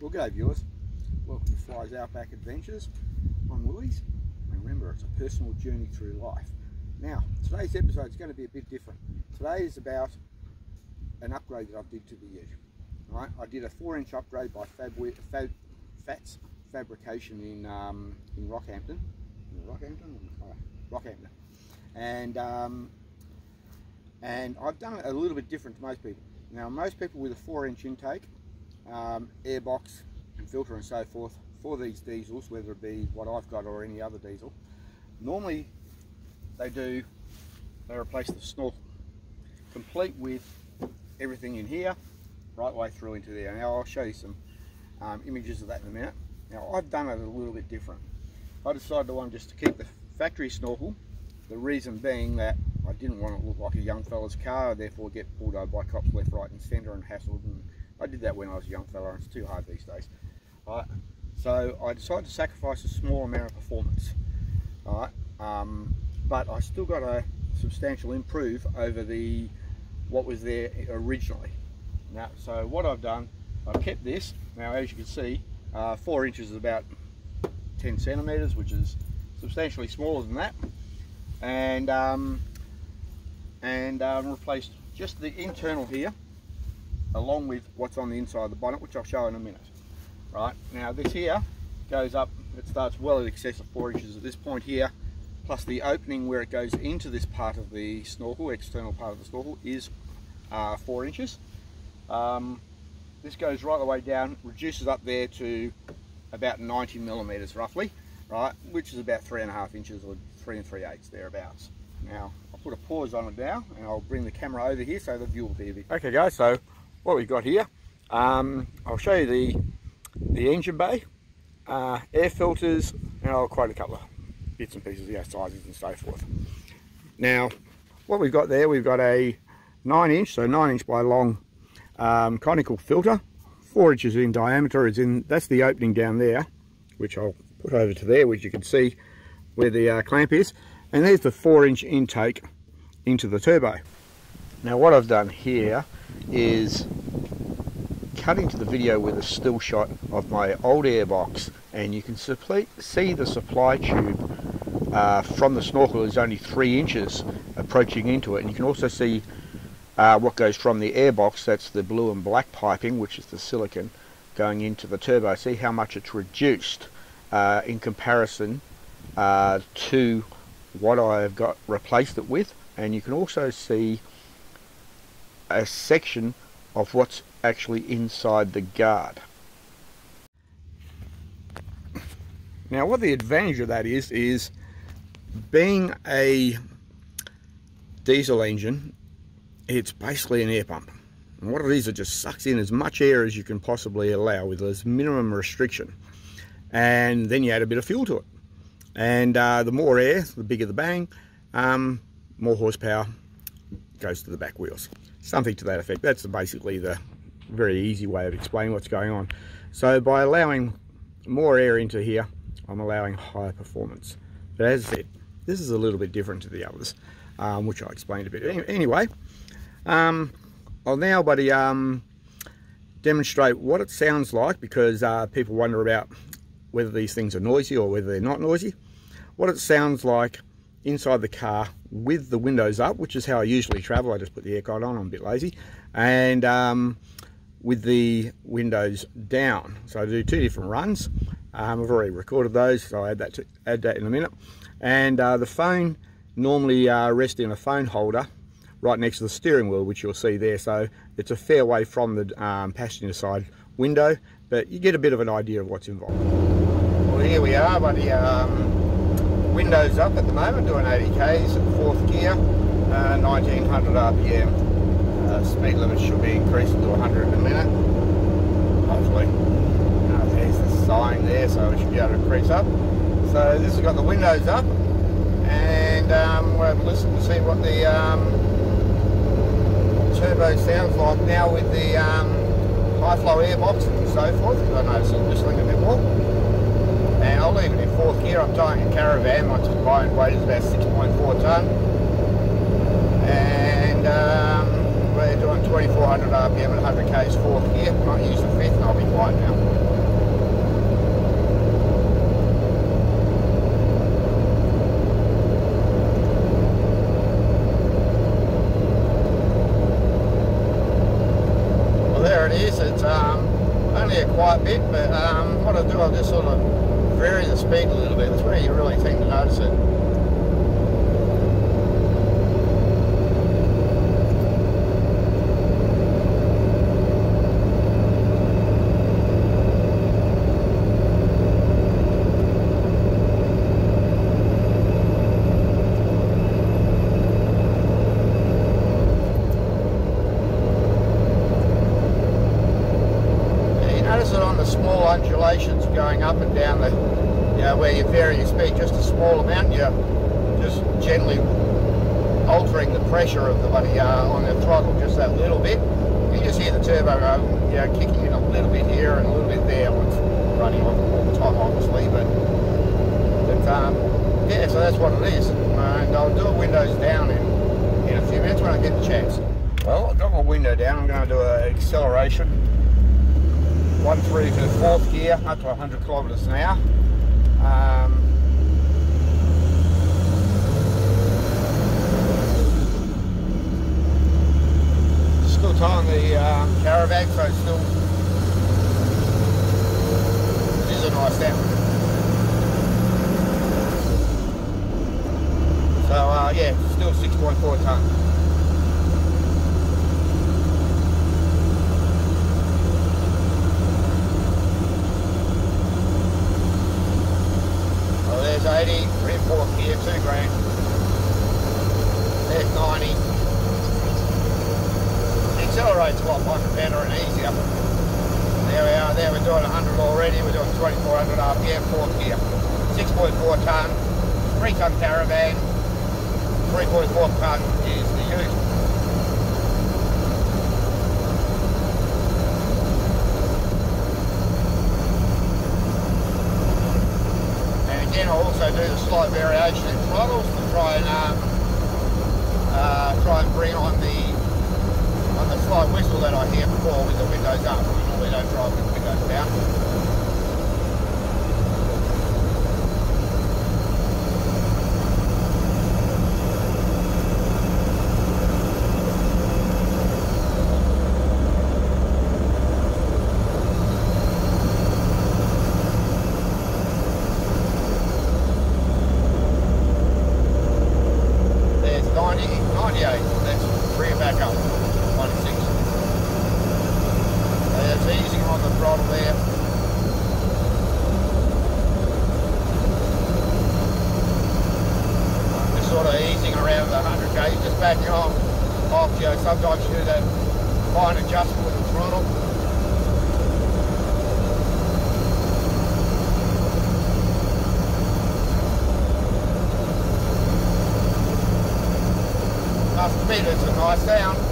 Well, g'day viewers, welcome to Fly's Outback Adventures. I'm Louise, and remember, it's a personal journey through life. Now, today's episode is going to be a bit different. Today is about an upgrade that I did to the ute. Right, I did a 4-inch upgrade by Fatz Fabrication in Rockhampton. Rockhampton. And I've done it a little bit different to most people. Now, most people with a 4-inch intake, airbox and filter and so forth for these diesels, whether it be what I've got or any other diesel, normally they replace the snorkel, complete with everything in here, right way through into there. Now I'll show you some images of that in a minute. Now I've done it a little bit different. I decided just to keep the factory snorkel, the reason being that I didn't want it to look like a young fella's car, therefore get pulled over by cops left, right and centre and hassled, and I did that when I was a young fella and it's too hard these days. Right, so I decided to sacrifice a small amount of performance. Alright, but I still got a substantial improve over what was there originally. Now, so what I've done, I've kept this. Now as you can see, 4 inches is about 10 centimetres, which is substantially smaller than that, and replaced just the internal here along with what's on the inside of the bonnet, which I'll show in a minute. Right, now this here goes up, it starts well in excess of 4 inches at this point here, plus the opening where it goes into this part of the snorkel, external part of the snorkel, is 4 inches. This goes right the way down, reduces up there to about 90 millimeters roughly, right, which is about 3.5 inches or 3 3/8 thereabouts. Now I'll put a pause on it now and I'll bring the camera over here so the view will be a bit. Okay guys, so what we've got here, I'll show you the engine bay, air filters, and I'll quote a couple of bits and pieces, sizes and so forth. Now what we've got there, we've got a 9-inch, so 9-inch by long conical filter, 4 inches in diameter. That's the opening down there, which I'll put over to there, which you can see where the clamp is, and there's the 4-inch intake into the turbo. Now what I've done here is cut into the video with a still shot of my old airbox, and you can see the supply tube from the snorkel is only 3 inches approaching into it, and you can also see what goes from the airbox, that's the blue and black piping, which is the silicon, going into the turbo. See how much it's reduced in comparison to what I've got replaced it with, and you can also see a section of what's actually inside the guard. Now what the advantage of that is being a diesel engine, it's basically an air pump, and what it is, it just sucks in as much air as you can possibly allow with as minimum restriction, and then you add a bit of fuel to it, and the more air, the bigger the bang, more horsepower goes to the back wheels, something to that effect. That's basically the very easy way of explaining what's going on. So by allowing more air into here, I'm allowing higher performance. But as I said, this is a little bit different to the others, which I explained a bit. Anyway, I'll now demonstrate what it sounds like, because people wonder about whether these things are noisy or whether they're not noisy. What it sounds like inside the car with the windows up, which is how I usually travel. I just put the aircon on, I'm a bit lazy, and with the windows down. So I do 2 different runs. I've already recorded those, so I'll add that in a minute. And the phone normally rests in a phone holder right next to the steering wheel, which you'll see there. So it's a fair way from the passenger side window, but you get a bit of an idea of what's involved. Well, here we are, buddy. Windows up at the moment, doing 80 k's at 4th gear, 1900 RPM. Speed limit should be increasing to 100 in a minute, hopefully. There's the sign there, so we should be able to increase up. So this has got the windows up, and we'll have a listen to see what the turbo sounds like now with the high flow airbox and so forth, because I noticed it's whistling a bit more. And I'll leave it in 4th gear. I'm towing a caravan. My combined weight is about 6.4 tonne, and we're doing 2400 RPM at 100 k's 4th gear. Might use the 5th and I'll be quiet now. it is. It's only a quiet bit, but what I'll do, I'll just sort of vary the speed a little bit. That's where you really seem to notice it. Notice it on the small undulations going up and down the, where you vary your speed just a small amount, you're just gently altering the pressure of the body on the throttle just that little bit. You just hear the turbo kicking in a little bit here and a little bit there when it's running all the time, obviously. But yeah, so that's what it is. And I'll do a windows down in a few minutes when I get the chance. Well, I've got my window down. I'm going to do an acceleration. 1 through to the 4th gear, up to 100 kilometres an hour. Still tying the caravan, so it's still, it is a nice sound. So yeah, still 6.4 tonne. There's 80, 3 and 4th gear, 2 grand. There's 90. The accelerate's a lot better and easier. There we are, there we're doing 100 already, we're doing 2400 RPM, 4th gear. 6.4 tonne, 3 tonne caravan, 3.4 tonne is the ute. I'll also do the slight variation in throttles to try and bring on the slight whistle that I hear before with the windows up. I normally don't drive with the windows down. Let's bring it back up. 96. It's easing on the throttle there. Just sort of easing around the 100k, just backing off. Sometimes you do that fine adjustment with the throttle. Must admit, it's a nice sound.